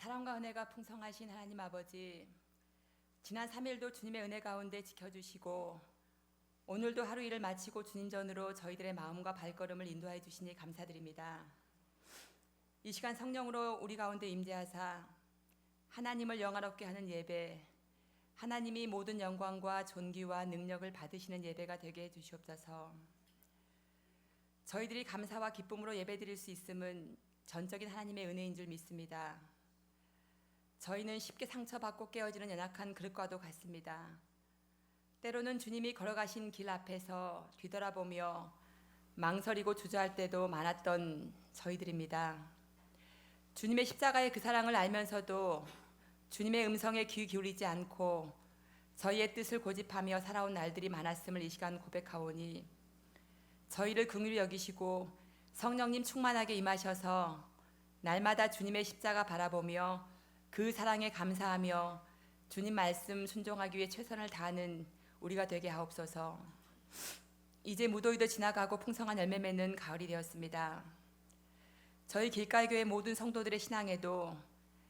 사랑과 은혜가 풍성하신 하나님 아버지, 지난 3일도 주님의 은혜 가운데 지켜주시고 오늘도 하루 일을 마치고 주님 전으로 저희들의 마음과 발걸음을 인도하여 주시니 감사드립니다. 이 시간 성령으로 우리 가운데 임재하사 하나님을 영화롭게 하는 예배, 하나님이 모든 영광과 존귀와 능력을 받으시는 예배가 되게 해주시옵소서. 저희들이 감사와 기쁨으로 예배드릴 수 있음은 전적인 하나님의 은혜인 줄 믿습니다. 저희는 쉽게 상처받고 깨어지는 연약한 그릇과도 같습니다. 때로는 주님이 걸어가신 길 앞에서 뒤돌아보며 망설이고 주저할 때도 많았던 저희들입니다. 주님의 십자가의 그 사랑을 알면서도 주님의 음성에 귀 기울이지 않고 저희의 뜻을 고집하며 살아온 날들이 많았음을 이 시간 고백하오니 저희를 긍휼히 여기시고 성령님 충만하게 임하셔서 날마다 주님의 십자가 바라보며 그 사랑에 감사하며 주님 말씀 순종하기 위해 최선을 다하는 우리가 되게 하옵소서. 이제 무더위도 지나가고 풍성한 열매 맺는 가을이 되었습니다. 저희 길가교회 모든 성도들의 신앙에도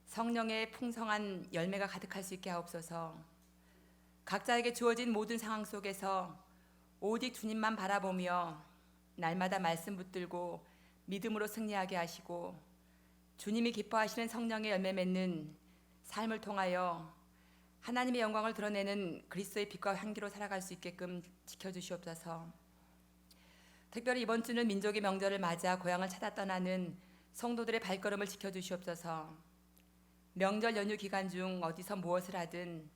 성령의 풍성한 열매가 가득할 수 있게 하옵소서. 각자에게 주어진 모든 상황 속에서 오직 주님만 바라보며 날마다 말씀 붙들고 믿음으로 승리하게 하시고 주님이 기뻐하시는 성령의 열매 맺는 삶을 통하여 하나님의 영광을 드러내는 그리스도의 빛과 향기로 살아갈 수 있게끔 지켜주시옵소서. 특별히 이번 주는 민족의 명절을 맞아 고향을 찾아 떠나는 성도들의 발걸음을 지켜주시옵소서. 명절 연휴 기간 중 어디서 무엇을 하든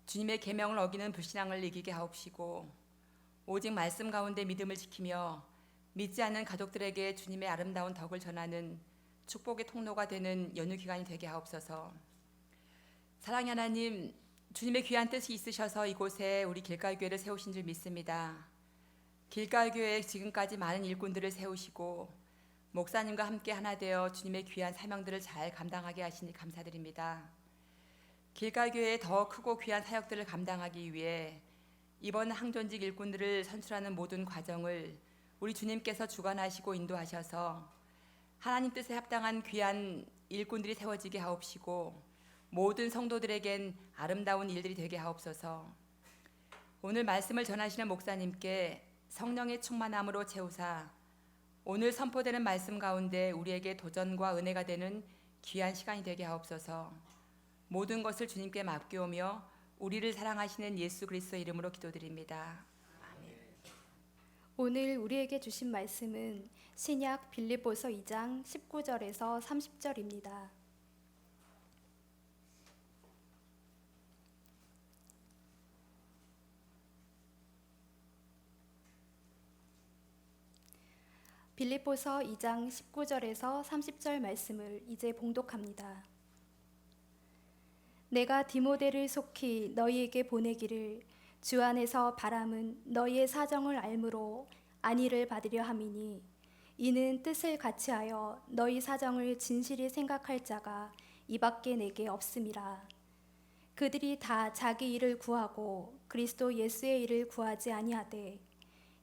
주님의 계명을 어기는 불신앙을 이기게 하옵시고 오직 말씀 가운데 믿음을 지키며 믿지 않는 가족들에게 주님의 아름다운 덕을 전하는 축복의 통로가 되는 연휴 기간이 되게 하옵소서. 사랑의 하나님, 주님의 귀한 뜻이 있으셔서 이곳에 우리 길가교회를 세우신 줄 믿습니다. 길가교회에 지금까지 많은 일꾼들을 세우시고 목사님과 함께 하나 되어 주님의 귀한 사명들을 잘 감당하게 하시니 감사드립니다. 길가교회의 더 크고 귀한 사역들을 감당하기 위해 이번 항존직 일꾼들을 선출하는 모든 과정을 우리 주님께서 주관하시고 인도하셔서 하나님 뜻에 합당한 귀한 일꾼들이 세워지게 하옵시고 모든 성도들에겐 아름다운 일들이 되게 하옵소서. 오늘 말씀을 전하시는 목사님께 성령의 충만함으로 채우사 오늘 선포되는 말씀 가운데 우리에게 도전과 은혜가 되는 귀한 시간이 되게 하옵소서. 모든 것을 주님께 맡기오며 우리를 사랑하시는 예수 그리스도의 이름으로 기도드립니다. 오늘 우리에게 주신 말씀은 신약 빌립보서 2장 19절에서 30절입니다. 빌립보서 2장 19절에서 30절 말씀을 이제 봉독합니다. 내가 디모데를 속히 너희에게 보내기를 주 안에서 바람은 너희의 사정을 알므로 안위를 받으려 함이니 이는 뜻을 같이하여 너희 사정을 진실히 생각할 자가 이밖에 내게 없음이라. 그들이 다 자기 일을 구하고 그리스도 예수의 일을 구하지 아니하되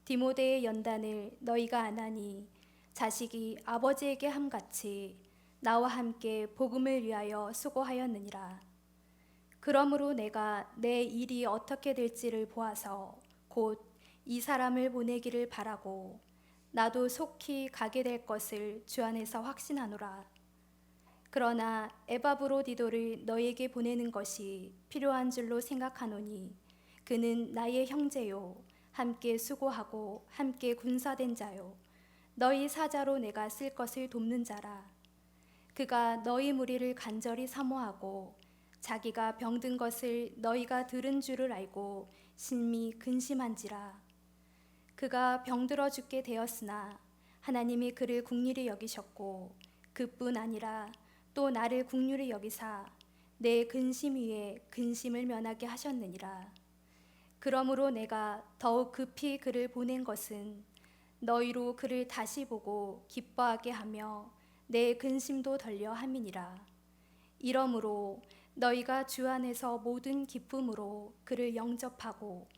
디모데의 연단을 너희가 안하니 자식이 아버지에게 함같이 나와 함께 복음을 위하여 수고하였느니라. 그러므로 내가 내 일이 어떻게 될지를 보아서 곧 이 사람을 보내기를 바라고 나도 속히 가게 될 것을 주 안에서 확신하노라. 그러나 에바브로디도를 너에게 보내는 것이 필요한 줄로 생각하노니 그는 나의 형제요 함께 수고하고 함께 군사된 자요 너희 사자로 내가 쓸 것을 돕는 자라. 그가 너희 무리를 간절히 사모하고 자기가 병든 것을 너희가 들은 줄을 알고 심히 근심한지라. 그가 병들어 죽게 되었으나 하나님이 그를 긍휼히 여기셨고 그뿐 아니라 또 나를 긍휼히 여기사 내 근심 위에 근심을 면하게 하셨느니라. 그러므로 내가 더욱 급히 그를 보낸 것은 너희로 그를 다시 보고 기뻐하게 하며 내 근심도 덜려 함이니라. 이러므로 너희가 주 안에서 모든 기쁨으로 그를 영접하고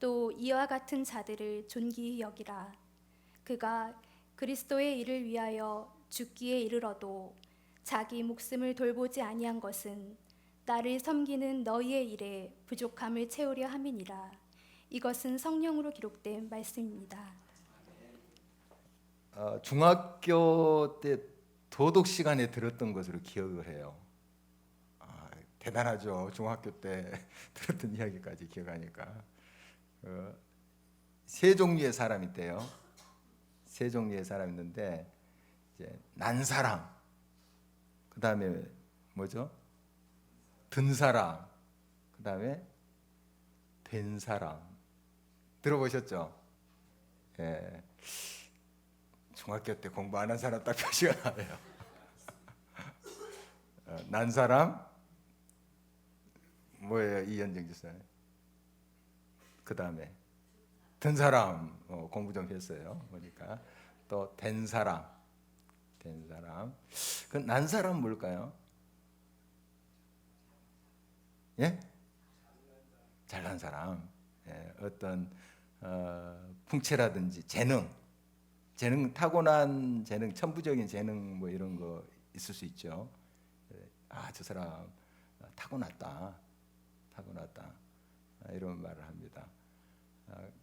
또 이와 같은 자들을 존귀히 여기라. 그가 그리스도의 일을 위하여 죽기에 이르러도 자기 목숨을 돌보지 아니한 것은 나를 섬기는 너희의 일에 부족함을 채우려 함이니라. 이것은 성령으로 기록된 말씀입니다. 중학교 때 도덕 시간에 들었던 것으로 기억을 해요. 대단하죠. 중학교 때 들었던 이야기까지 기억하니까. 세 종류의 사람이 있대요. 세 종류의 사람이 있는데 이제 난 사람, 그 다음에 뭐죠? 든 사람, 그 다음에 된 사람. 들어보셨죠? 예. 중학교 때 공부 안 한 사람 딱 표시가 나요. 난 사람 뭐예요, 이현정 지사님? 그 다음에 든 사람 공부 좀 했어요. 보니까 또 된 사람, 된 사람. 그 난 사람 뭘까요? 예? 잘난 사람. 예, 어떤 풍채라든지 재능 타고난 재능, 천부적인 재능 뭐 이런 거 있을 수 있죠. 저 사람 타고났다 이런 말을 합니다.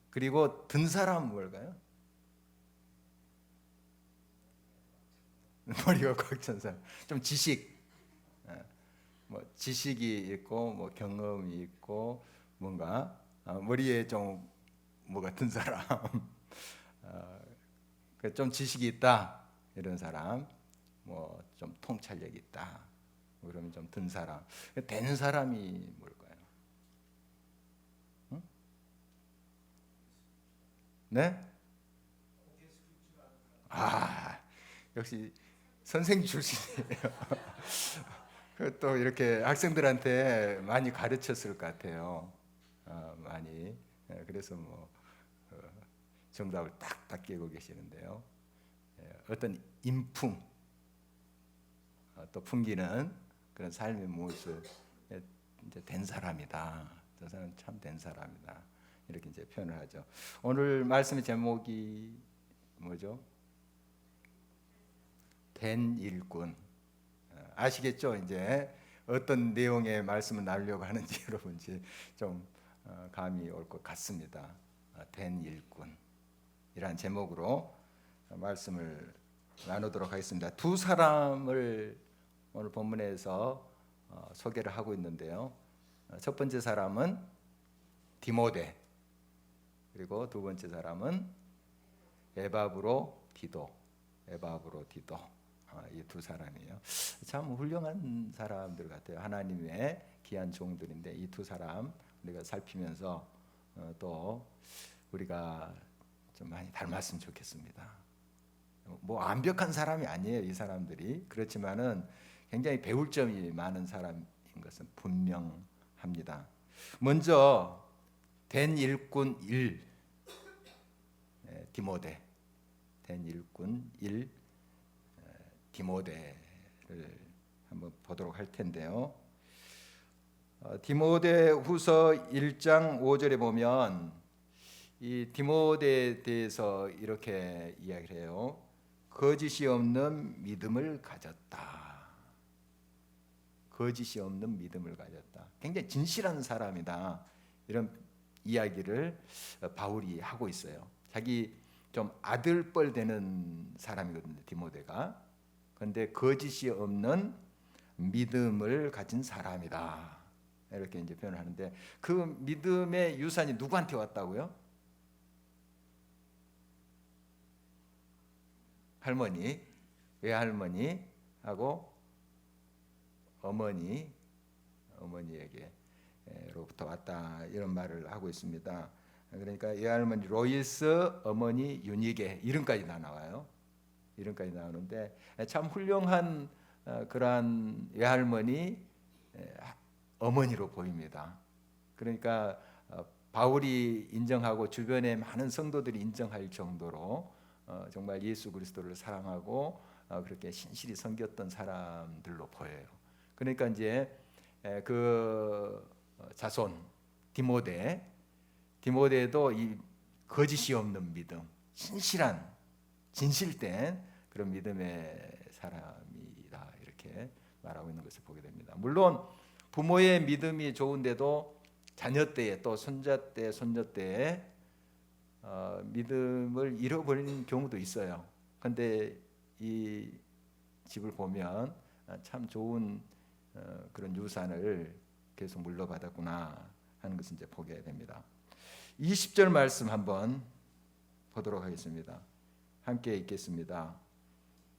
그리고 든 사람 뭘까요? 머리가 꽉 찬 사람, 좀 지식, 뭐 지식이 있고 뭐 경험이 있고 뭔가 머리에 좀 뭐가 든 사람, 좀 지식이 있다 이런 사람, 뭐 좀 통찰력이 있다 그러면 좀 든 사람. 된 사람이 뭘까요? 응? 네? 역시 선생 출신이에요. 또 이렇게 학생들한테 많이 가르쳤을 것 같아요. 많이. 그래서 뭐 정답을 딱딱 깨고 계시는데요. 어떤 인품, 또 풍기는 그런 삶의 모습, 이제 된 사람이다. 저 사람 참 된 사람이다. 이렇게 이제 표현을 하죠. 오늘 말씀의 제목이 뭐죠? 된 일꾼. 아시겠죠? 이제 어떤 내용의 말씀을 나누려고 하는지 여러분 이제 좀 감이 올 것 같습니다. 된 일꾼이란 제목으로 말씀을 나누도록 하겠습니다. 두 사람을 오늘 본문에서 소개를 하고 있는데요. 첫 번째 사람은 디모데, 그리고 두 번째 사람은 에바브로 디도. 이 두 사람이에요. 참 훌륭한 사람들 같아요. 하나님의 귀한 종들인데 이 두 사람 우리가 살피면서 또 우리가 좀 많이 닮았으면 좋겠습니다. 뭐 완벽한 사람이 아니에요, 이 사람들이. 그렇지만은 굉장히 배울 점이 많은 사람인 것은 분명합니다. 먼저 된 일꾼 1, 디모데. 된 일꾼 1, 디모데를 한번 보도록 할 텐데요. 디모데후서 1장 5절에 보면 이 디모데에 대해서 이렇게 이야기를 해요. 거짓이 없는 믿음을 가졌다. 거짓이 없는 믿음을 가졌다. 굉장히 진실한 사람이다. 이런 이야기를 바울이 하고 있어요. 자기 좀 아들뻘 되는 사람이거든요, 디모데가. 그런데 거짓이 없는 믿음을 가진 사람이다. 이렇게 이제 표현을 하는데 그 믿음의 유산이 누구한테 왔다고요? 할머니, 외할머니하고 어머니에게로부터 왔다 이런 말을 하고 있습니다. 그러니까 외할머니 로이스, 어머니 유니게 이름까지 다 나와요. 이름까지 나오는데 참 훌륭한 그러한 외할머니, 어머니로 보입니다. 그러니까 바울이 인정하고 주변의 많은 성도들이 인정할 정도로 정말 예수 그리스도를 사랑하고 그렇게 신실히 섬겼던 사람들로 보여요. 그러니까 이제 그 자손 디모데도 이 거짓이 없는 믿음, 신실한 진실된 그런 믿음의 사람이다 이렇게 하고 있는 것을 보게 됩니다. 물론 부모의 믿음이 좋은데도 자녀 때에 또 손자 때 손녀 때에 믿음을 잃어버리는 경우도 있어요. 그런데 이 집을 보면 참 좋은 그런 유산을 계속 물려받았구나 하는 것을 이제 보게 됩니다. 20절 말씀 한번 보도록 하겠습니다. 함께 읽겠습니다.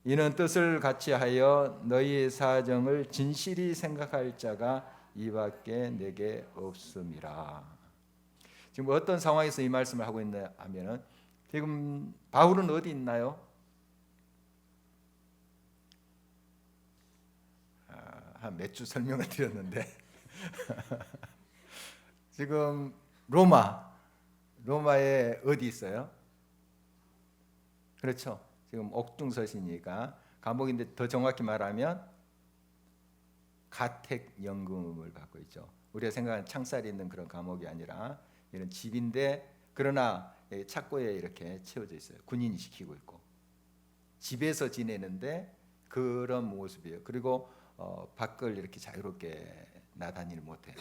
이는 뜻을 같이하여 너희의 사정을 진실이 생각할 자가 이밖에 내게 없음이라. 지금 어떤 상황에서 이 말씀을 하고 있냐 하면은 지금 바울은 어디 있나요? 한 몇 주 설명을 드렸는데 지금 로마에 어디 있어요? 그렇죠. 지금 옥중서시니까 감옥인데 더 정확히 말하면 가택연금을 갖고 있죠. 우리가 생각하는 창살이 있는 그런 감옥이 아니라 이런 집인데 그러나 착고에 이렇게 채워져 있어요. 군인이 지키고 있고 집에서 지내는데 그런 모습이에요. 그리고 밖을 이렇게 자유롭게 나다니를 못해요.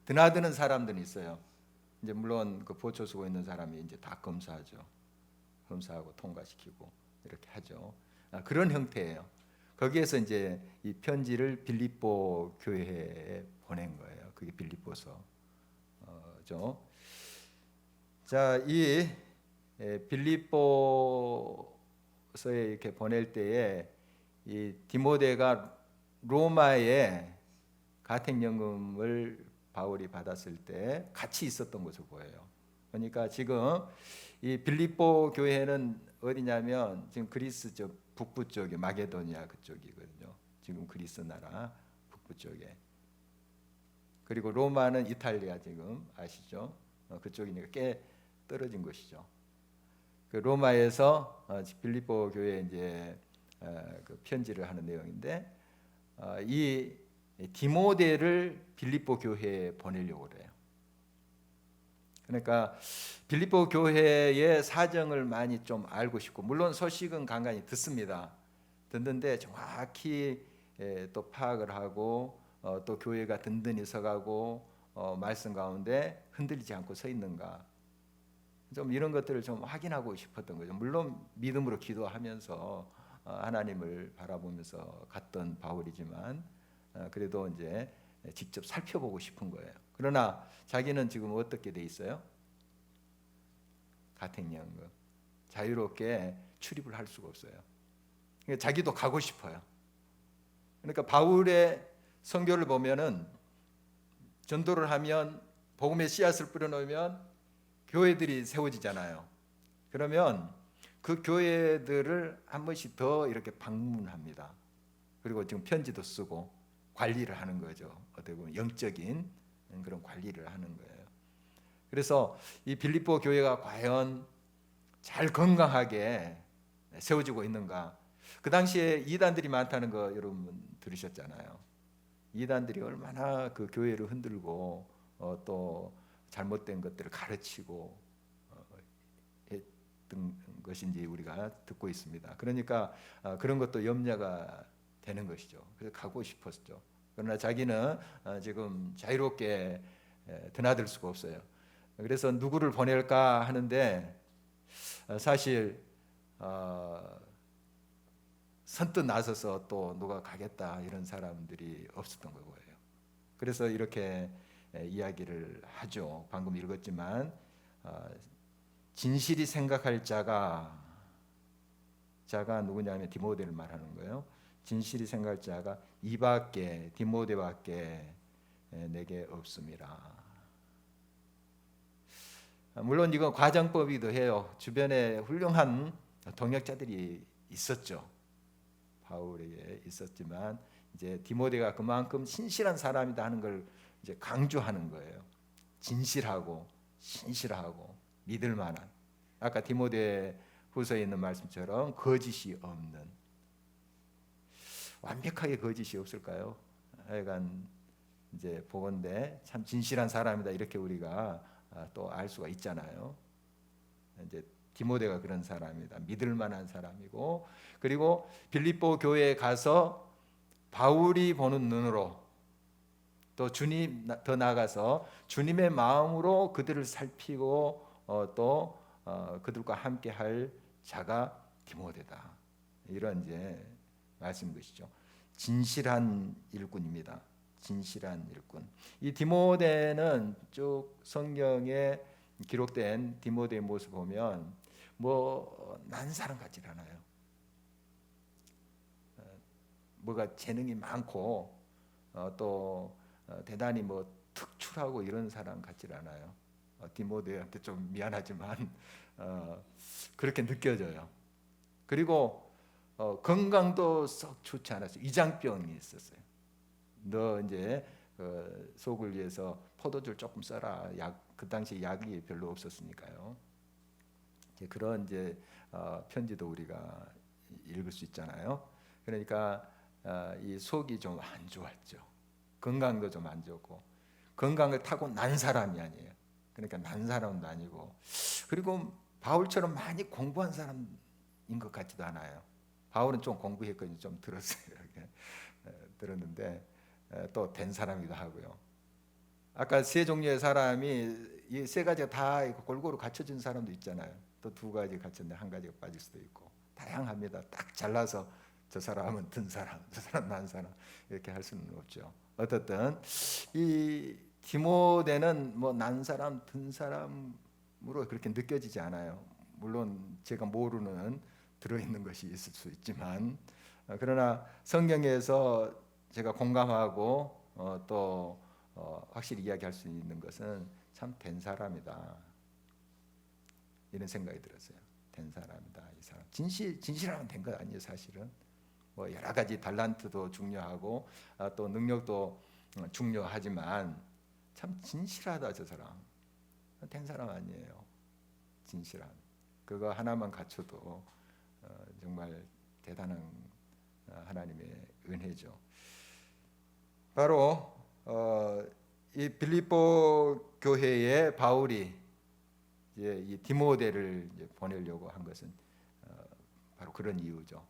드나드는 사람들은 있어요. 이제 물론 그 보초 쓰고 있는 사람이 이제 다 검사하죠. 검사하고 통과시키고 이렇게 하죠. 그런 형태예요. 거기에서 이제 이 편지를 빌립보 교회에 보낸 거예요. 그게 빌립보서죠. 자, 이 빌립보서에 이렇게 보낼 때에 이 디모데가 로마에 가택연금을 바울이 받았을 때 같이 있었던 것으로 보여요. 그러니까 지금 이 빌립보 교회는 어디냐면 지금 그리스 쪽 북부 쪽에 마게도니아 그쪽이거든요. 지금 그리스 나라 북부 쪽에. 그리고 로마는 이탈리아 지금 아시죠? 그쪽이니까 꽤 떨어진 곳이죠. 그 로마에서 빌립보 교회에 이제 그 편지를 하는 내용인데 이 디모데를 빌립보 교회에 보내려고 그래요. 그러니까 빌립보 교회의 사정을 많이 좀 알고 싶고 물론 소식은 간간히 듣습니다. 듣는데 정확히 또 파악을 하고 또 교회가 든든히 서가고 말씀 가운데 흔들리지 않고 서 있는가 좀 이런 것들을 좀 확인하고 싶었던 거죠. 물론 믿음으로 기도하면서 하나님을 바라보면서 갔던 바울이지만 그래도 이제 직접 살펴보고 싶은 거예요. 그러나 자기는 지금 어떻게 돼 있어요? 가택연금 자유롭게 출입을 할 수가 없어요. 그러니까 자기도 가고 싶어요. 그러니까 바울의 선교를 보면은 전도를 하면 복음의 씨앗을 뿌려놓으면 교회들이 세워지잖아요. 그러면 그 교회들을 한 번씩 더 이렇게 방문합니다. 그리고 지금 편지도 쓰고 관리를 하는 거죠. 어떻게 보면 영적인 그런 관리를 하는 거예요. 그래서 이 빌립보 교회가 과연 잘 건강하게 세워지고 있는가? 그 당시에 이단들이 많다는 거 여러분 들으셨잖아요. 이단들이 얼마나 그 교회를 흔들고 또 잘못된 것들을 가르치고 했던 것인지 우리가 듣고 있습니다. 그러니까 그런 것도 염려가 되는 것이죠. 그래서 가고 싶었죠. 그러나 자기는 지금 자유롭게 드나들 수가 없어요. 그래서 누구를 보낼까 하는데 사실 선뜻 나서서 또 누가 가겠다 이런 사람들이 없었던 거예요. 그래서 이렇게 이야기를 하죠. 방금 읽었지만 진실이 생각할 자가 누구냐면 디모데를 말하는 거예요. 진실이 생각할 자가 이밖에 디모데밖에 내게 없음이라. 물론 이건 과장법이기도 해요. 주변에 훌륭한 동역자들이 있었죠. 바울에게 있었지만 이제 디모데가 그만큼 신실한 사람이다 하는 걸 이제 강조하는 거예요. 진실하고 신실하고 믿을 만한. 아까 디모데 후서에 있는 말씀처럼 거짓이 없는. 완벽하게 거짓이 없을까요? 하여간 이제 보건대 참 진실한 사람이다 이렇게 우리가 또 알 수가 있잖아요. 이제 디모데가 그런 사람이다. 믿을 만한 사람이고 그리고 빌립보 교회에 가서 바울이 보는 눈으로 또 주님 더 나아가서 주님의 마음으로 그들을 살피고 또 그들과 함께 할 자가 디모데다. 이런 이제 말씀인 것이죠. 진실한 일꾼입니다. 진실한 일꾼. 이 디모데는 쭉 성경에 기록된 디모데의 모습 보면 뭐 난 사람 같지 않아요. 뭐가 재능이 많고 또 대단히 뭐 특출하고 이런 사람 같지 않아요. 디모데한테 좀 미안하지만 그렇게 느껴져요. 그리고 건강도 썩 좋지 않았어요. 위장병이 있었어요. 너 이제 속을 위해서 포도주를 조금 써라. 그 당시 약이 별로 없었으니까요. 이제 그런 이제 편지도 우리가 읽을 수 있잖아요. 그러니까 이 속이 좀 안 좋았죠. 건강도 좀 안 좋고 건강을 타고 난 사람이 아니에요. 그러니까 난 사람도 아니고 그리고 바울처럼 많이 공부한 사람인 것 같지도 않아요. 바울은 좀 공부했거든요. 좀 들었어요. 들었는데 또 된 사람이기도 하고요. 아까 세 종류의 사람이 이 세 가지가 다 골고루 갖춰진 사람도 있잖아요. 또 두 가지 갖췄는데 한 가지가 빠질 수도 있고 다양합니다. 딱 잘라서 저 사람은 든 사람, 저 사람 난 사람 이렇게 할 수는 없죠. 어떻든 이 디모데는 뭐 난 사람, 든 사람으로 그렇게 느껴지지 않아요. 물론 제가 모르는 들어있는 것이 있을 수 있지만 그러나 성경에서 제가 공감하고 또 확실히 이야기할 수 있는 것은 참 된 사람이다. 이런 생각이 들었어요. 된 사람이다. 이 사람 진실하면 된 것 아니에요, 사실은. 뭐 여러 가지 달란트도 중요하고 또 능력도 중요하지만 참 진실하다. 저 사람 된 사람 아니에요. 진실함 그거 하나만 갖춰도 정말 대단한 하나님의 은혜죠. 바로 이 빌립보 교회에 바울이 이제 이 디모데를 이제 보내려고 한 것은 바로 그런 이유죠.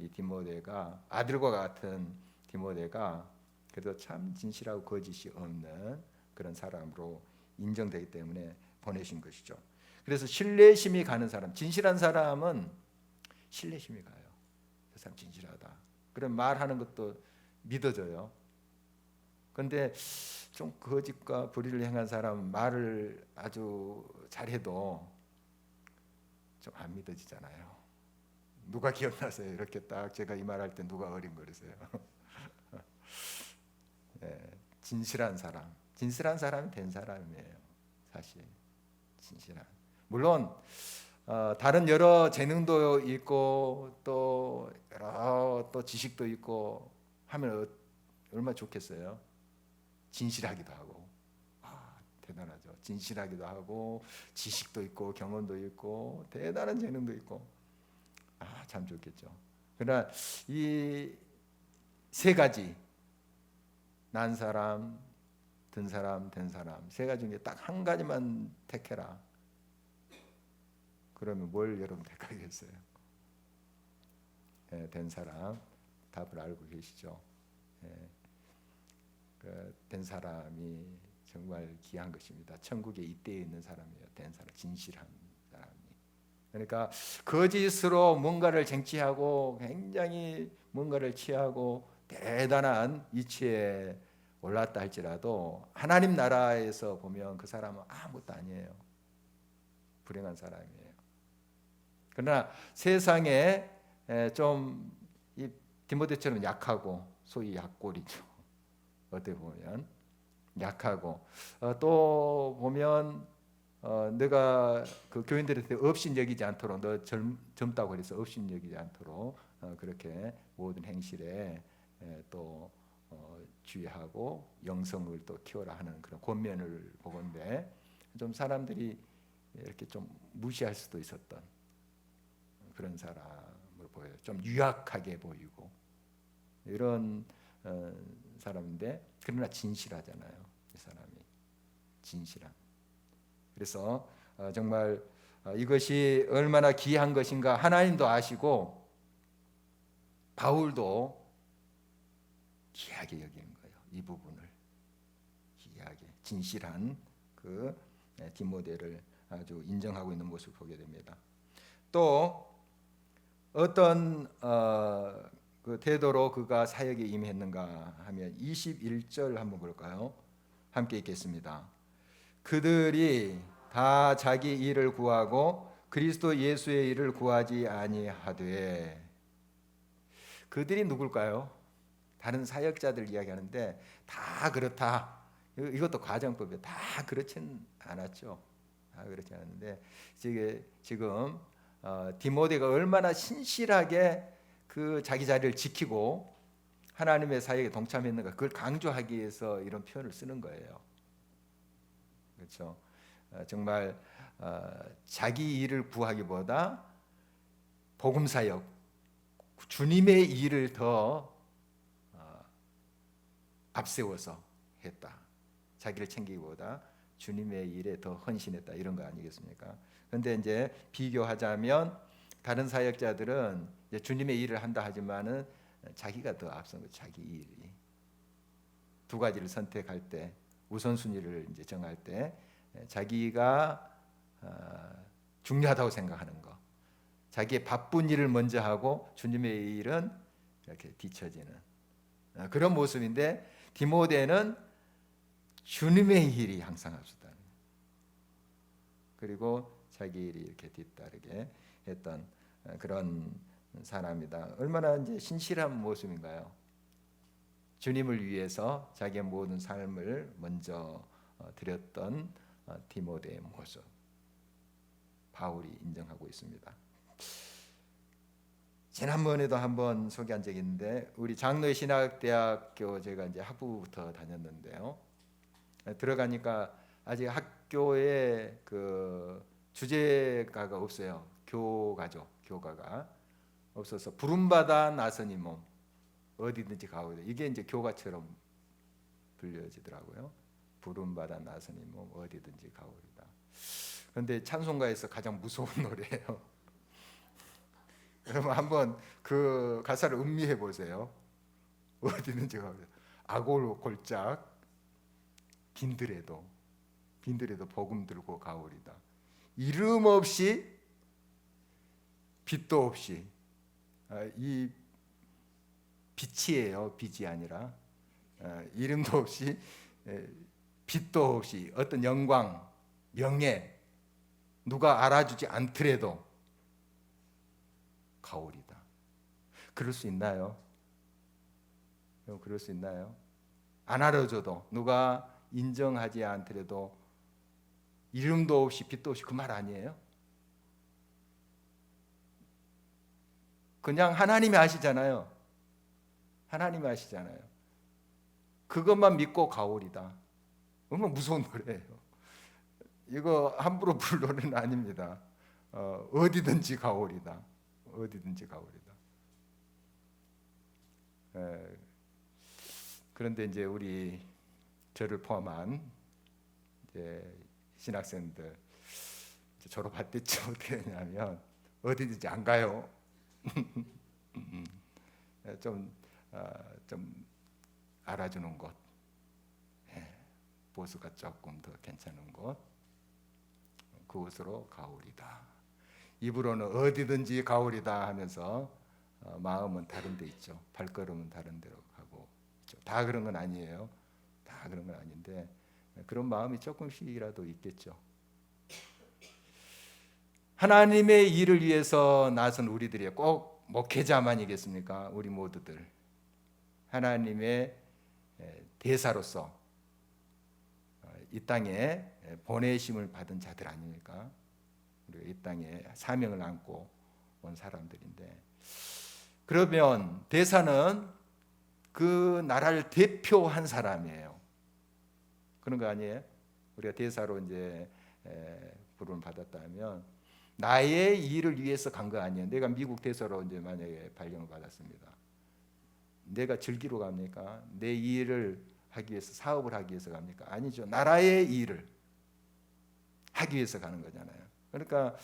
이 디모데가 아들과 같은 디모데가 그래도 참 진실하고 거짓이 없는 그런 사람으로 인정되기 때문에 보내신 것이죠. 그래서 신뢰심이 가는 사람, 진실한 사람은 신뢰심이 가요. 그 사람 진실하다. 그런 말하는 것도 믿어져요. 그런데 좀 거짓과 불의를 행한 사람 말을 아주 잘해도 좀 안 믿어지잖아요. 누가 기억나세요? 이렇게 딱 제가 이 말할 때 누가 어린거리세요? 네, 진실한 사람이 된 사람이에요. 사실 진실한. 물론 다른 여러 재능도 있고 또 여러 또 지식도 있고 하면 얼마나 좋겠어요. 진실하기도 하고 대단하죠. 진실하기도 하고 지식도 있고 경험도 있고 대단한 재능도 있고 참 좋겠죠. 그러나 이 세 가지 난 사람, 든 사람, 된 사람 세 가지 중에 딱 한 가지만 택해라. 그러면 뭘 여러분 택하겠어요? 네, 된 사람 답을 알고 계시죠? 네, 된 사람이 정말 귀한 것입니다. 천국에 이때에 있는 사람이에요. 된 사람, 진실한 사람이. 그러니까 거짓으로 뭔가를 쟁취하고 굉장히 뭔가를 취하고 대단한 위치에 올랐다 할지라도 하나님 나라에서 보면 그 사람은 아무것도 아니에요. 불행한 사람이에요. 그러나 세상에 좀 이 디모데처럼 약하고 소위 약골이죠. 어떻게 보면 약하고 또 보면 내가 그 교인들한테 업신여기지 않도록 너 젊다고 그래서 업신여기지 않도록 그렇게 모든 행실에 또 주의하고 영성을 또 키워라 하는 그런 권면을 보건대 좀 사람들이 이렇게 좀 무시할 수도 있었던 그런 사람으로 보여요. 좀 유약하게 보이고 이런 사람인데 그러나 진실하잖아요. 이 사람이 진실한. 그래서 정말 이것이 얼마나 귀한 것인가 하나님도 아시고 바울도 귀하게 여기는 거예요. 이 부분을 귀하게, 진실한 그 디모데를 아주 인정하고 있는 모습을 보게 됩니다. 또 어떤 그 태도로 그가 사역에 임했는가 하면 21절 한번 볼까요? 함께 읽겠습니다. 그들이 다 자기 일을 구하고 그리스도 예수의 일을 구하지 아니하되. 그들이 누굴까요? 다른 사역자들 이야기하는데 다 그렇다. 이것도 과정법이에요. 다 그렇진 않았죠. 다 그렇지 않았는데 지금 디모데가 얼마나 신실하게 그 자기 자리를 지키고 하나님의 사역에 동참했는가, 그걸 강조하기 위해서 이런 표현을 쓰는 거예요. 그렇죠? 정말 자기 일을 구하기보다 복음 사역, 주님의 일을 더 앞세워서 했다. 자기를 챙기기보다 주님의 일에 더 헌신했다, 이런 거 아니겠습니까? 그런데 이제 비교하자면 다른 사역자들은 이제 주님의 일을 한다 하지만은 자기가 더 앞선 거, 자기 일이. 두 가지를 선택할 때, 우선순위를 이제 정할 때 자기가 중요하다고 생각하는 거, 자기의 바쁜 일을 먼저 하고 주님의 일은 이렇게 뒤처지는 그런 모습인데, 디모데는 주님의 일이 항상 앞서다. 그리고 자기 일이 이렇게 뒤따르게 했던 그런 사람이다. 얼마나 이제 신실한 모습인가요? 주님을 위해서 자기의 모든 삶을 먼저 드렸던 디모데의 모습, 바울이 인정하고 있습니다. 지난번에도 한번 소개한 적이 있는데, 우리 장로의 신학대학교 제가 이제 학부부터 다녔는데요. 들어가니까 아직 학교에 그 주제가가 없어요. 교가가 없어서 부름받아 나서니 몸 어디든지 가오리다. 이게 이제 교가처럼 불려지더라고요. 부름받아 나서니 몸 어디든지 가오리다. 그런데 찬송가에서 가장 무서운 노래예요. 여러분 한번 그 가사를 음미해 보세요. 어디든지 가오리다. 아골 골짝 빈들에도 복음 들고 가오리다. 이름 없이 빛도 없이, 이 빛이에요. 빛이 아니라 이름도 없이, 빛도 없이, 어떤 영광, 명예, 누가 알아주지 않더라도 가오리다. 그럴 수 있나요? 그럴 수 있나요? 안 알아줘도, 누가 인정하지 않더라도, 이름도 없이 빛도 없이, 그 말 아니에요? 그냥 하나님이 아시잖아요. 하나님이 아시잖아요. 그것만 믿고 가오리다. 얼마나 무서운 노래예요. 이거 함부로 부를 노래는 아닙니다. 어디든지 가오리다. 어디든지 가오리다. 그런데 이제 우리 저를 포함한 이제 신학생들 이제 졸업할 때쯤 어떻게 되냐면 어디든지 안 가요. 좀 알아주는 곳, 보수가 조금 더 괜찮은 곳, 그곳으로 가오리다. 입으로는 어디든지 가오리다 하면서 마음은 다른 데 있죠. 발걸음은 다른 데로 가고 있죠. 다 그런 건 아니에요. 다 그런 건 아닌데 그런 마음이 조금씩이라도 있겠죠. 하나님의 일을 위해서 나선 우리들이, 꼭 목회자만이겠습니까? 우리 모두들 하나님의 대사로서 이 땅에 보내심을 받은 자들 아닙니까? 우리가 이 땅에 사명을 안고 온 사람들인데, 그러면 대사는 그 나라를 대표한 사람이에요. 그런 거 아니에요? 우리가 대사로 이제 부름을 받았다면 나의 일을 위해서 간 거 아니에요. 내가 미국 대사로 이제 만약에 발령을 받았습니다. 내가 즐기러 갑니까? 내 일을 하기 위해서, 사업을 하기 위해서 갑니까? 아니죠. 나라의 일을 하기 위해서 가는 거잖아요. 그러니까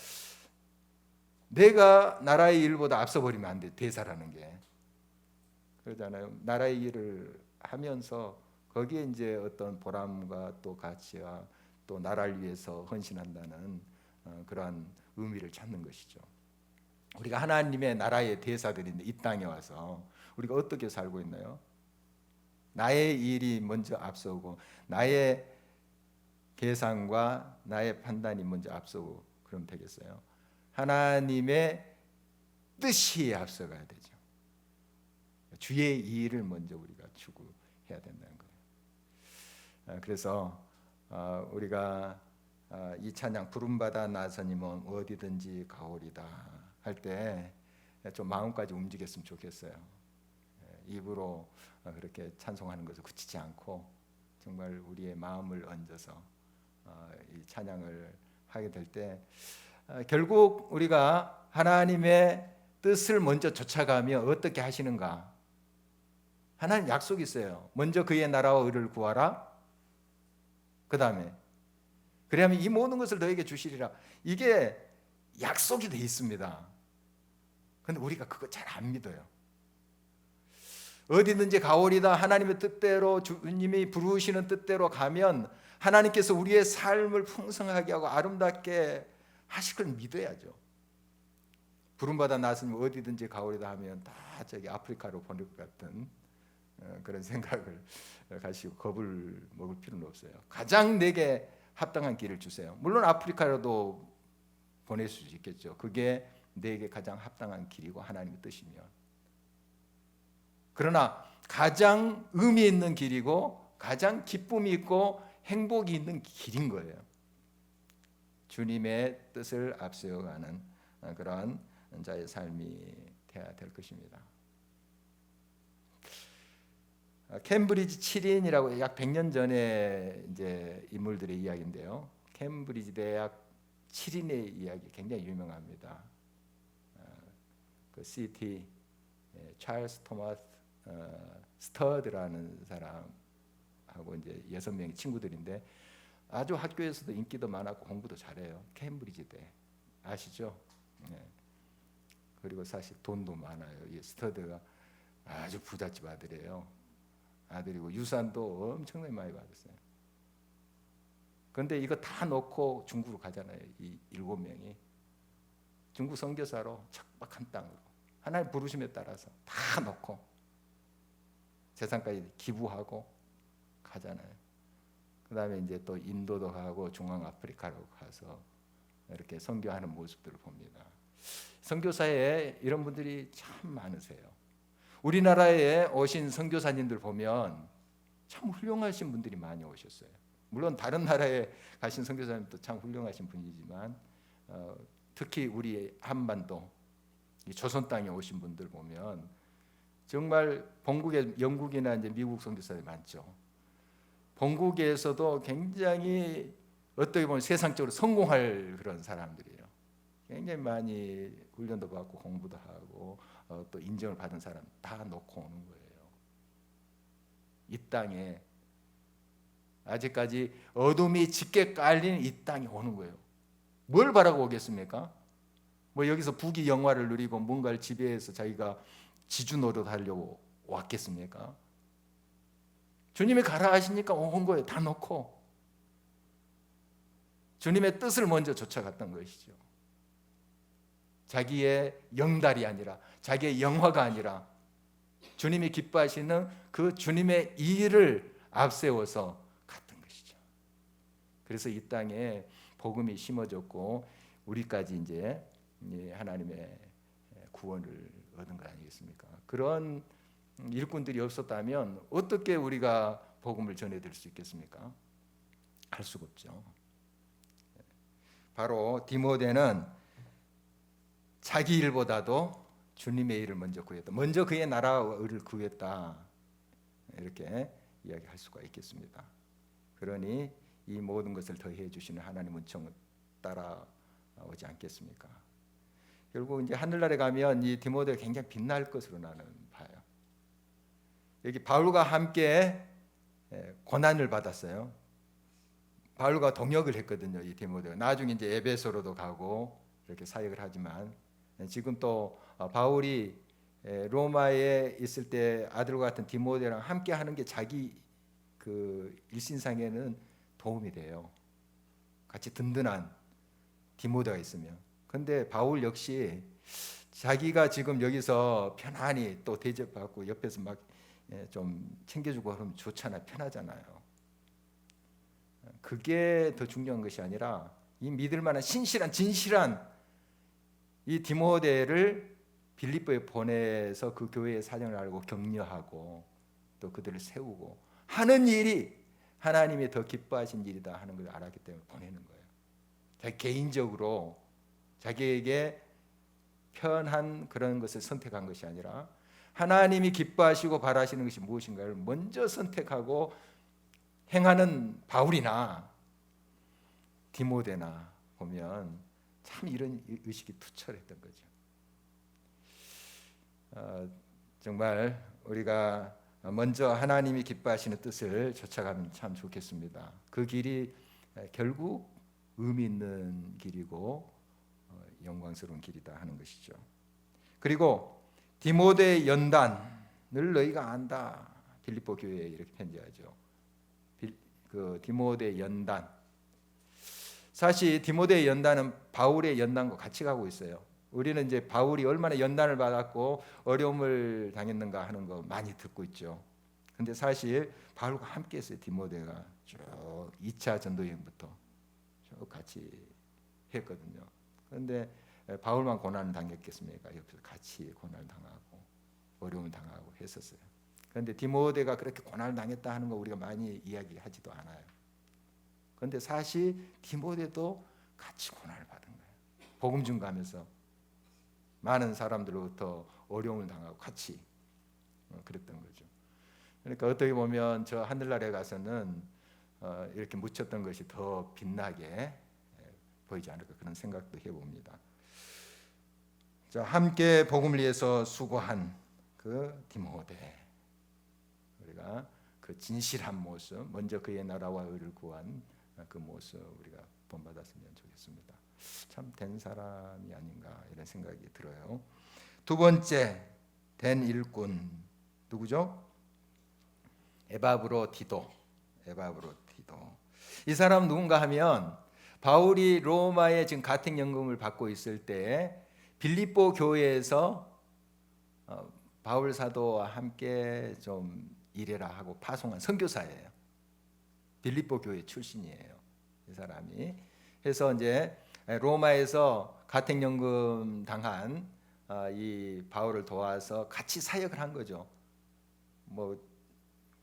내가 나라의 일보다 앞서 버리면 안 돼. 대사라는 게. 그러잖아요. 나라의 일을 하면서 거기에 이제 어떤 보람과 또 가치와 또 나라를 위해서 헌신한다는 그러한 의미를 찾는 것이죠. 우리가 하나님의 나라의 대사들인데 이 땅에 와서 우리가 어떻게 살고 있나요? 나의 일이 먼저 앞서고 나의 계산과 나의 판단이 먼저 앞서고 그러면 되겠어요? 하나님의 뜻이 앞서가야 되죠. 주의 일을 먼저 우리가 추구해야 된다는 거예요. 그래서 우리가 이 찬양 부름받아 나서님은 어디든지 가오리다 할 때 좀 마음까지 움직였으면 좋겠어요. 입으로 그렇게 찬송하는 것을 그치지 않고 정말 우리의 마음을 얹어서 이 찬양을 하게 될 때 결국 우리가 하나님의 뜻을 먼저 쫓아가며 어떻게 하시는가? 하나님 약속이 있어요. 먼저 그의 나라와 의를 구하라. 그 다음에 그래야면 이 모든 것을 너에게 주시리라. 이게 약속이 돼 있습니다. 근데 우리가 그거 잘 안 믿어요. 어디든지 가오리다 하나님의 뜻대로 주님이 부르시는 뜻대로 가면 하나님께서 우리의 삶을 풍성하게 하고 아름답게 하실 걸 믿어야죠. 부름받아 나서면 어디든지 가오리다 하면 다 저기 아프리카로 보낼 것 같은 그런 생각을 가지고 겁을 먹을 필요는 없어요. 가장 내게 합당한 길을 주세요. 물론 아프리카로도 보낼 수 있겠죠. 그게 내게 가장 합당한 길이고 하나님의 뜻이면. 그러나 가장 의미 있는 길이고 가장 기쁨이 있고 행복이 있는 길인 거예요. 주님의 뜻을 앞세워가는 그런 자의 삶이 되어야 될 것입니다. 캠브리지 7인이라고 약 100년 전에 이제 인물들의 이야기인데요. 캠브리지 대학 7인의 이야기 굉장히 유명합니다. 그 C.T. 찰스 토마스 스터드라는 사람하고 이제 6명의 친구들인데 아주 학교에서도 인기도 많았고 공부도 잘해요. 캠브리지 대 아시죠? 네. 그리고 사실 돈도 많아요. 이 스터드가 아주 부잣집 아들이에요. 아들이고 유산도 엄청나게 많이 받았어요. 그런데 이거 다 놓고 중국으로 가잖아요. 이 7명이 중국 선교사로 척박한 땅으로 하나님 부르심에 따라서 다 놓고 재산까지 기부하고 가잖아요. 그 다음에 이제 또 인도도 가고 중앙아프리카로 가서 이렇게 선교하는 모습들을 봅니다. 선교사에 이런 분들이 참 많으세요. 우리나라에 오신 선교사님들 보면 참 훌륭하신 분들이 많이 오셨어요. 물론 다른 나라에 가신 선교사님도 참 훌륭하신 분이지만 특히 우리 한반도 이 조선 땅에 오신 분들 보면 정말 본국에 영국이나 이제 미국 선교사들이 많죠. 본국에서도 굉장히 어떻게 보면 세상적으로 성공할 그런 사람들이에요. 굉장히 많이 훈련도 받고 공부도 하고 또 인정을 받은 사람 다 놓고 오는 거예요. 이 땅에 아직까지 어둠이 짙게 깔린 이 땅에 오는 거예요. 뭘 바라고 오겠습니까? 뭐 여기서 부귀 영화를 누리고 뭔가를 지배해서 자기가 지주 노릇하려고 왔겠습니까? 주님이 가라 하시니까 온 거예요. 다 놓고 주님의 뜻을 먼저 쫓아갔던 것이죠. 자기의 영달이 아니라 자기의 영화가 아니라 주님이 기뻐하시는 그 주님의 일을 앞세워서 갔던 것이죠. 그래서 이 땅에 복음이 심어졌고 우리까지 이제 하나님의 구원을 얻은 거 아니겠습니까? 그런 일꾼들이 없었다면 어떻게 우리가 복음을 전해드릴 수 있겠습니까? 할 수가 없죠. 바로 디모데는 자기 일보다도 주님의 일을 먼저 구했다. 먼저 그의 나라와 의를 구했다. 이렇게 이야기할 수가 있겠습니다. 그러니 이 모든 것을 더해 주시는 하나님 은총은 따라오지 않겠습니까? 결국 이제 하늘나라에 가면 이 디모데가 굉장히 빛날 것으로 나는 봐요. 여기 바울과 함께 고난을 받았어요. 바울과 동역을 했거든요. 이 디모데가 나중에 이제 에베소로도 가고 이렇게 사역을 하지만 지금 또 바울이 로마에 있을 때 아들과 같은 디모데랑 함께 하는 게 자기 그 일신상에는 도움이 돼요. 같이 든든한 디모데가 있으면. 근데 바울 역시 자기가 지금 여기서 편안히 또 대접받고 옆에서 막 좀 챙겨주고 하면 좋잖아요. 편하잖아요. 그게 더 중요한 것이 아니라 이 믿을 만한 신실한 진실한 이 디모데를 빌립보에 보내서 그 교회의 사정을 알고 격려하고 또 그들을 세우고 하는 일이 하나님이 더 기뻐하신 일이다 하는 걸 알았기 때문에 보내는 거예요. 자기 개인적으로 자기에게 편한 그런 것을 선택한 것이 아니라 하나님이 기뻐하시고 바라시는 것이 무엇인가를 먼저 선택하고 행하는 바울이나 디모데나 보면 참 이런 의식이 투철했던 거죠. 정말 우리가 먼저 하나님이 기뻐하시는 뜻을 쫓아가면 참 좋겠습니다. 그 길이 결국 의미 있는 길이고 영광스러운 길이다 하는 것이죠. 그리고 디모데의 연단을 너희가 안다. 빌립보 교회에 이렇게 편지하죠. 그 디모데의 연단. 사실 디모데의 연단은 바울의 연단과 같이 가고 있어요. 우리는 이제 바울이 얼마나 연단을 받았고 어려움을 당했는가 하는 거 많이 듣고 있죠. 근데 사실 바울과 함께 했어요. 디모데가 쭉 2차 전도 여행부터 쭉 같이 했거든요. 그런데 바울만 고난을 당했겠습니까? 옆에서 같이 고난을 당하고 어려움을 당하고 했었어요. 그런데 디모데가 그렇게 고난을 당했다 하는 거 우리가 많이 이야기하지도 않아요. 그런데 사실 디모데도 같이 고난을 받은 거예요. 복음 전가하면서 많은 사람들로부터 어려움을 당하고 같이 그랬던 거죠. 그러니까 어떻게 보면 저 하늘나라에 가서는 이렇게 묻혔던 것이 더 빛나게 보이지 않을까 그런 생각도 해봅니다. 자, 함께 복음을 위해서 수고한 그 디모데, 우리가 그 진실한 모습, 먼저 그의 나라와 의를 구한 그 모습 우리가 본받았으면 좋겠습니다. 참 된 사람이 아닌가 이런 생각이 들어요. 두 번째 된 일꾼 누구죠? 에바브로 디도. 이 사람 누군가 하면 바울이 로마에 지금 가택연금을 받고 있을 때 빌립보 교회에서 바울 사도와 함께 좀 일해라 하고 파송한 선교사예요. 빌립보 교회 출신이에요. 이 사람이. 해서 이제 로마에서 가택연금 당한 이 바울을 도와서 같이 사역을 한 거죠. 뭐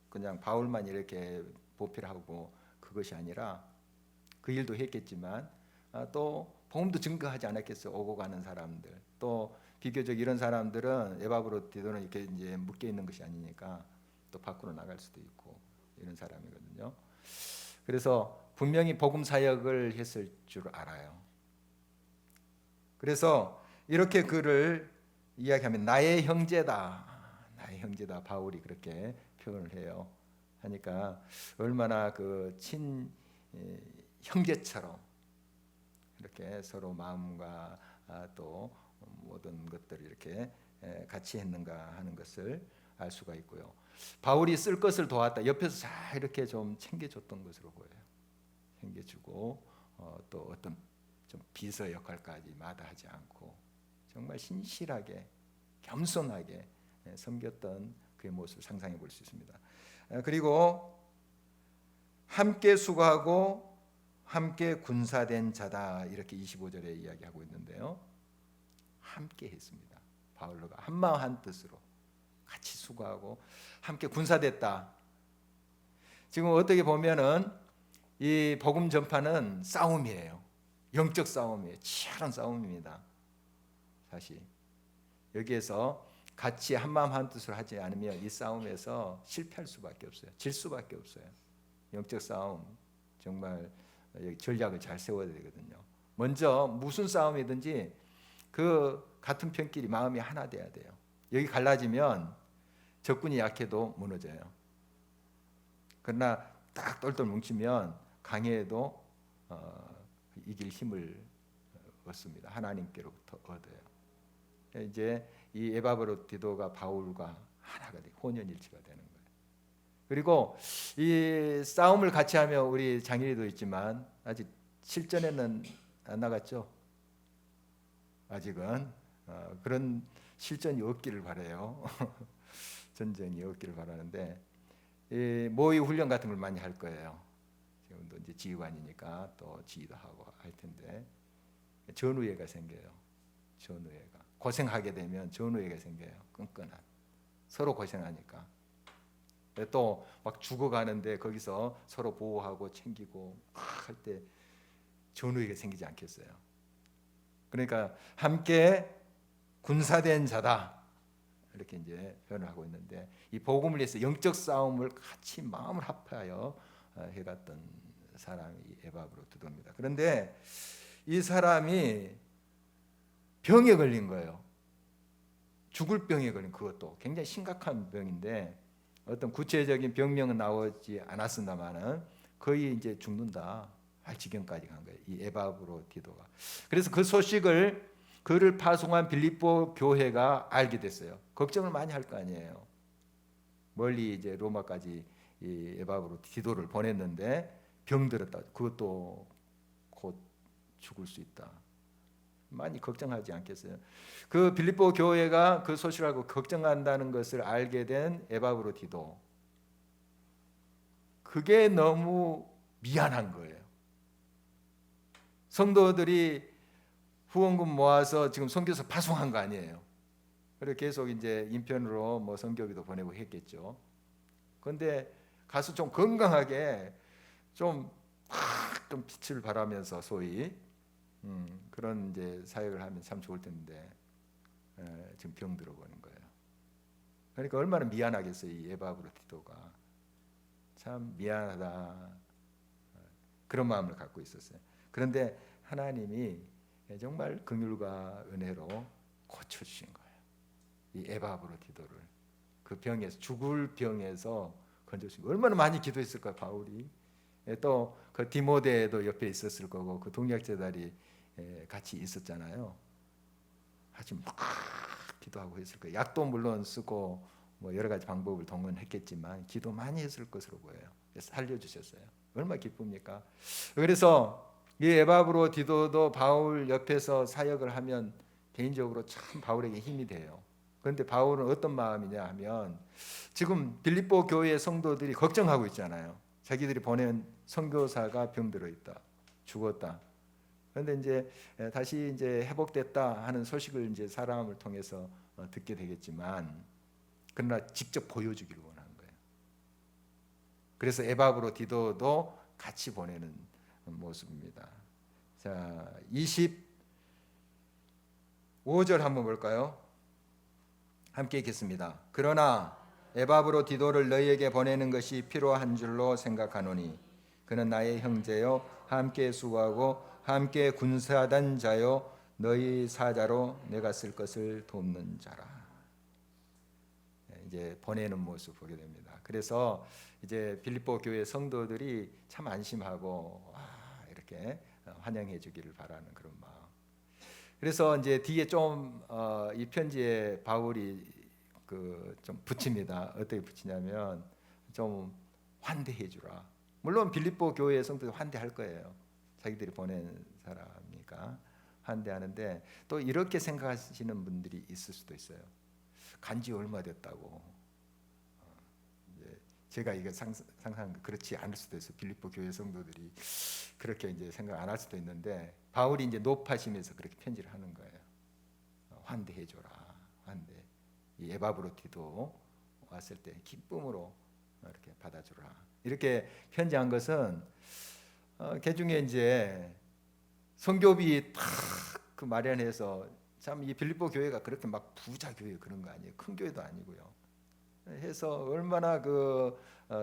그냥 바울만 이렇게 보필하고 그것이 아니라 그 일도 했겠지만 또 복음도 증거하지 않았겠어요. 오고 가는 사람들. 또 비교적 이런 사람들은 에바브로 디도는 이렇게 이제 묶여 있는 것이 아니니까 또 밖으로 나갈 수도 있고 이런 사람이거든요. 그래서 분명히 복음 사역을 했을 줄 알아요. 그래서 이렇게 그를 이야기하면 나의 형제다 바울이 그렇게 표현을 해요. 하니까 얼마나 그 친 형제처럼 이렇게 서로 마음과 또 모든 것들을 이렇게 같이 했는가 하는 것을 알 수가 있고요. 바울이 쓸 것을 도왔다. 옆에서 잘 이렇게 좀 챙겨줬던 것으로 보여요. 챙겨주고 또 어떤 좀 비서 역할까지 마다하지 않고 정말 신실하게 겸손하게 섬겼던 그의 모습을 상상해 볼 수 있습니다. 그리고 함께 수고하고 함께 군사된 자다 이렇게 25절에 이야기하고 있는데요. 함께 했습니다. 바울과 한마음 한뜻으로 같이 수고하고 함께 군사됐다. 지금 어떻게 보면은 이 복음 전파는 싸움이에요. 영적 싸움이에요. 치열한 싸움입니다. 사실 여기에서 같이 한마음 한뜻으로 하지 않으면 이 싸움에서 실패할 수밖에 없어요. 질 수밖에 없어요. 영적 싸움 정말 전략을 잘 세워야 되거든요. 먼저 무슨 싸움이든지 그 같은 편끼리 마음이 하나 돼야 돼요. 여기 갈라지면 적군이 약해도 무너져요. 그러나 딱 똘똘 뭉치면 강해도 이길 힘을 얻습니다. 하나님께로부터 얻어요. 이제 이 에바브로디도가 바울과 하나가 돼 혼연일치가 되는 거예요. 그리고 이 싸움을 같이 하며 우리 장인이도 있지만 아직 실전에는 안 나갔죠. 아직은 그런 실전이 없기를 바라요. 전쟁이 없기를 바라는데 이 모의 훈련 같은 걸 많이 할 거예요. 지금도 이제 지휘관이니까 또 지휘도 하고 할 텐데 전우회가 생겨요. 전우회가 고생하게 되면 전우회가 생겨요. 끈끈한 서로 고생하니까 또 막 죽어가는데 거기서 서로 보호하고 챙기고 할 때 전우회가 생기지 않겠어요. 그러니까 함께 군사된 자다 이렇게 이제 표현을 하고 있는데 이 복음을 위해서 영적 싸움을 같이 마음을 합하여 해갔던 사람이 에바브로디도입니다. 그런데 이 사람이 병에 걸린 거예요. 죽을 병에 걸린 그것도 굉장히 심각한 병인데 어떤 구체적인 병명은 나오지 않았습니다만은 거의 이제 죽는다 할 지경까지 간 거예요. 이 에바브로디도가. 그래서 그 소식을 그를 파송한 빌립보 교회가 알게 됐어요. 걱정을 많이 할 거 아니에요. 멀리 이제 로마까지 이 에바브로디도를 보냈는데 병들었다. 그것도 곧 죽을 수 있다. 많이 걱정하지 않겠어요? 그 빌립보 교회가 그 소식을 알고 걱정한다는 것을 알게 된 에바브로디도, 그게 너무 미안한 거예요. 성도들이 후원금 모아서 지금 선교사 파송한 거 아니에요. 그래서 계속 이제 인편으로 뭐 선교비도 보내고 했겠죠. 그런데 가서 좀 건강하게 좀 빛을 발하면서 소위 그런 이제 사역을 하면 참 좋을 텐데 지금 병 들어버린 거예요. 그러니까 얼마나 미안하겠어요. 이 에바브로디도가 참 미안하다 그런 마음을 갖고 있었어요. 그런데 하나님이 정말 긍휼과 은혜로 고쳐주신 거예요. 이 에바브로디도를 그 병에서, 죽을 병에서 건져주신 거예요. 얼마나 많이 기도했을까 바울이. 또 그 디모데도 옆에 있었을 거고 그 동역제자들이 같이 있었잖아요. 아주 막 기도하고 했을 거예요. 약도 물론 쓰고 뭐 여러 가지 방법을 동원했겠지만 기도 많이 했을 것으로 보여요. 그래서 살려주셨어요. 얼마나 기쁩니까? 그래서 이 에바브로디도도 바울 옆에서 사역을 하면 개인적으로 참 바울에게 힘이 돼요. 그런데 바울은 어떤 마음이냐 하면 지금 빌립보 교회의 성도들이 걱정하고 있잖아요. 자기들이 보낸 선교사가 병들어 있다, 죽었다. 그런데 이제 다시 이제 회복됐다 하는 소식을 이제 사람을 통해서 듣게 되겠지만, 그러나 직접 보여주기를 원하는 거예요. 그래서 에바브로디도도 같이 보내는 모습입니다. 자, 25절 한번 볼까요? 함께 읽겠습니다. 그러나 에바브로디도를 너희에게 보내는 것이 필요한 줄로 생각하노니 그는 나의 형제요 함께 수고하고 함께 군사하던 자요 너희 사자로 내가 쓸 것을 돕는 자라. 이제 보내는 모습 보게 됩니다. 그래서 이제 빌립보 교회 성도들이 참 안심하고 이렇게 환영해 주기를 바라는 그런 마음. 그래서 이제 뒤에 좀 이 편지에 바울이 좀 붙입니다. 어떻게 붙이냐면 좀 환대해 주라. 물론 빌립보 교회 성도들 환대할 거예요. 자기들이 보낸 사람이니까 환대하는데 또 이렇게 생각하시는 분들이 있을 수도 있어요. 간지 얼마 됐다고. 이제 제가 이거 상상 그렇지 않을 수도 있어요. 빌립보 교회 성도들이 그렇게 이제 생각 안 할 수도 있는데 바울이 이제 높아지면서 그렇게 편지를 하는 거예요. 환대해 줘라. 환대. 이 에바브로디도 왔을 때 기쁨으로 이렇게 받아주라. 이렇게 편지한 것은 개중에 이제 선교비 탁 그 마련해서 참 이 빌립보 교회가 그렇게 막 부자 교회 그런 거 아니에요. 큰 교회도 아니고요. 해서 얼마나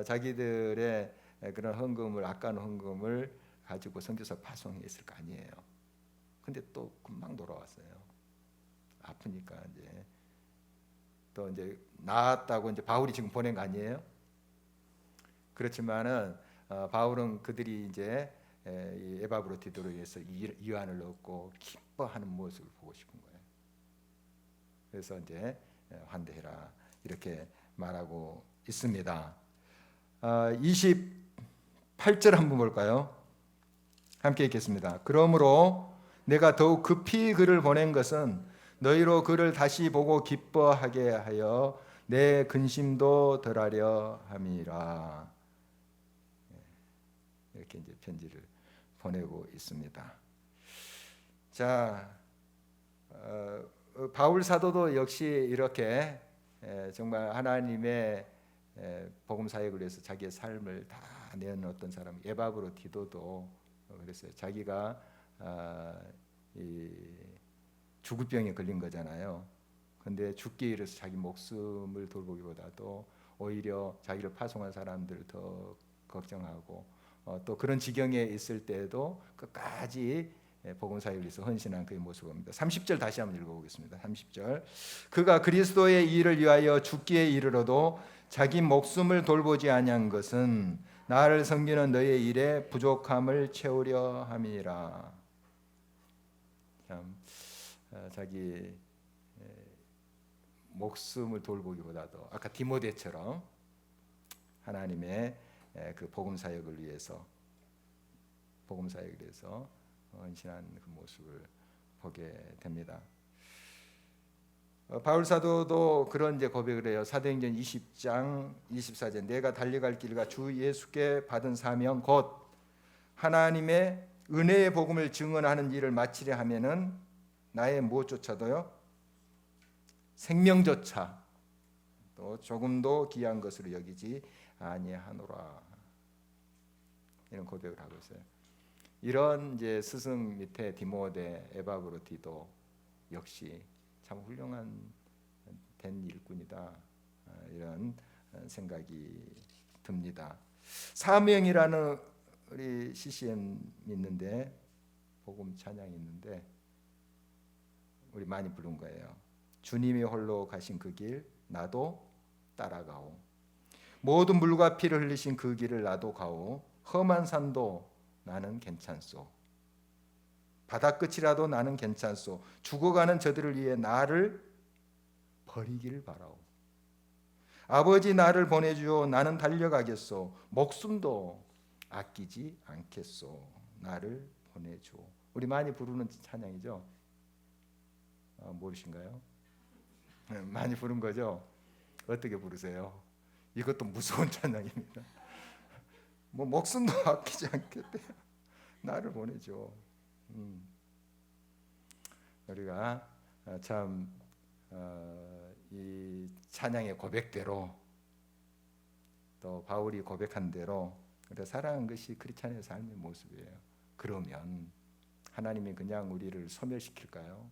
자기들의 그런 헌금을 아까운 헌금을 가지고 선교사 파송했을 거 아니에요. 근데 또 금방 돌아왔어요. 아프니까 이제 또 이제 나았다고 이제 바울이 지금 보낸 거 아니에요? 그렇지만은 바울은 그들이 이제 이 에바브로디도를 위해서 이완을 얻고 기뻐하는 모습을 보고 싶은 거예요. 그래서 이제 환대해라 이렇게 말하고 있습니다. 28절 한번 볼까요? 함께 읽겠습니다. 그러므로 내가 더욱 급히 그를 보낸 것은 너희로 그를 다시 보고 기뻐하게 하여 내 근심도 덜하려 함이라. 이렇게 이제 편지를 보내고 있습니다. 자, 바울 사도도 역시 이렇게 정말 하나님의 복음 사역을 위해서 자기의 삶을 다 내어놓았던 사람, 에바브로 디도도 그랬어요. 자기가 이 죽을 병에 걸린 거잖아요. 근데 죽기에 이르러서 자기 목숨을 돌보기보다도 오히려 자기를 파송한 사람들을 더 걱정하고 또 그런 지경에 있을 때에도 끝까지 복음 사역을 위해서 헌신한 그의 모습을 봅니다. 30절 다시 한번 읽어보겠습니다. 30절 그가 그리스도의 일을 위하여 죽기에 이르러도 자기 목숨을 돌보지 아니한 것은 나를 섬기는 너의 일에 부족함을 채우려 함이라. 참 자기 목숨을 돌보기보다도 아까 디모데처럼 하나님의 그 복음 사역을 위해서 헌신한 그 모습을 보게 됩니다. 바울 사도도 그런 이제 고백을 해요. 사도행전 20장 24절 내가 달려갈 길과 주 예수께 받은 사명 곧 하나님의 은혜의 복음을 증언하는 일을 마치려 하면은 나의 무엇조차도요 생명조차 또 조금도 귀한 것으로 여기지 아니하노라. 이런 고백을 하고 있어요. 이런 이제 스승 밑에 디모데, 에바브로 디도 역시 참 훌륭한 된 일꾼이다. 이런 생각이 듭니다. 사명이라는 우리 CCM 있는데 복음 찬양이 있는데 우리 많이 부른 거예요. 주님이 홀로 가신 그 길 나도 따라가오. 모든 물과 피를 흘리신 그 길을 나도 가오. 험한 산도 나는 괜찮소. 바다 끝이라도 나는 괜찮소. 죽어가는 저들을 위해 나를 버리기를 바라오. 아버지 나를 보내주오. 나는 달려가겠소. 목숨도 아끼지 않겠소. 나를 보내주오. 우리 많이 부르는 찬양이죠. 모르신가요? 많이 부른 거죠. 어떻게 부르세요? 이것도 무서운 찬양입니다. 뭐 목숨도 아끼지 않겠대. 나를 보내줘. 우리가 참 이 찬양의 고백대로 또 바울이 고백한 대로 우리가 살아가는 것이 크리스찬의 삶의 모습이에요. 그러면 하나님이 그냥 우리를 소멸시킬까요?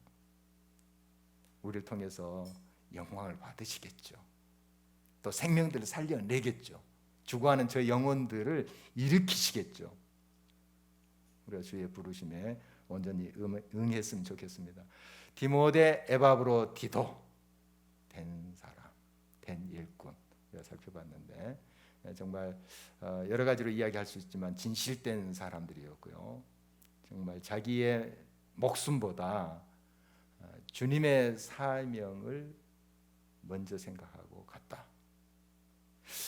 우리를 통해서 영광을 받으시겠죠. 또 생명들을 살려내겠죠. 죽어가는 저 영혼들을 일으키시겠죠. 우리가 주의 부르심에 온전히 응했으면 좋겠습니다. 디모데, 에바브로 디도 된 사람, 된 일꾼 우리가 살펴봤는데 정말 여러 가지로 이야기할 수 있지만 진실된 사람들이었고요. 정말 자기의 목숨보다 주님의 사명을 먼저 생각하고 갔다.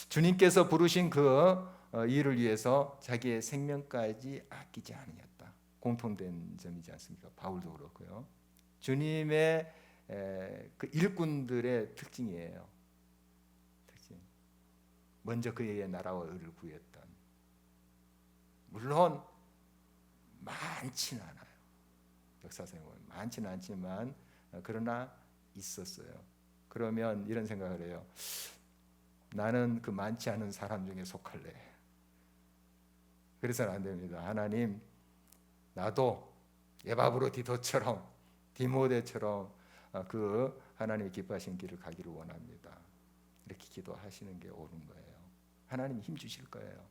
주님께서 부르신 그 일을 위해서 자기의 생명까지 아끼지 아니었다. 공통된 점이지 않습니까? 바울도 그렇고요. 주님의 그 일꾼들의 특징이에요. 특징. 먼저 그의 나라와 의를 구했던. 물론 많지는 않아요. 역사상에 보면 많지는 않지만 그러나 있었어요. 그러면 이런 생각을 해요. 나는 그 많지 않은 사람 중에 속할래. 그래서는 안 됩니다. 하나님, 나도 에바브로 디도처럼 디모데처럼 그 하나님이 기뻐하신 길을 가기를 원합니다. 이렇게 기도하시는 게 옳은 거예요. 하나님이 힘 주실 거예요.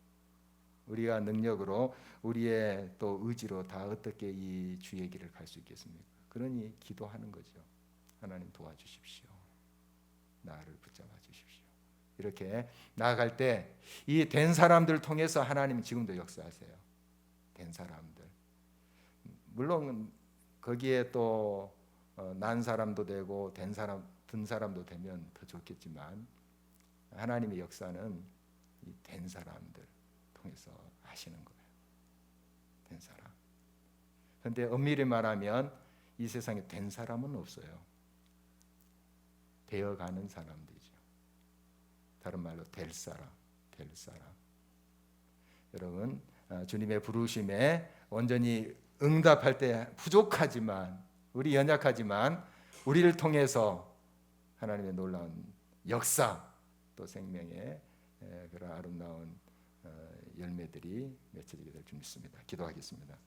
우리가 능력으로 우리의 또 의지로 다 어떻게 이 주의 길을 갈 수 있겠습니까? 그러니 기도하는 거죠. 하나님 도와주십시오. 나를 붙잡아 주십시오. 이렇게 나아갈 때 이 된 사람들 통해서 하나님 지금도 역사하세요. 된 사람들. 물론 거기에 또 난 사람도 되고 된 사람 든 사람도 되면 더 좋겠지만 하나님의 역사는 이 된 사람들 통해서 하시는 거예요. 된 사람. 그런데 엄밀히 말하면 이 세상에 된 사람은 없어요. 되어가는 사람들이죠. 다른 말로 될 사람, 될 사람. 여러분, 주님의 부르심에 온전히 응답할 때 부족하지만, 우리 연약하지만 우리를 통해서 하나님의 놀라운 역사, 또 생명의 그런 아름다운 열매들이 맺혀지게 될 줄 믿습니다. 기도하겠습니다.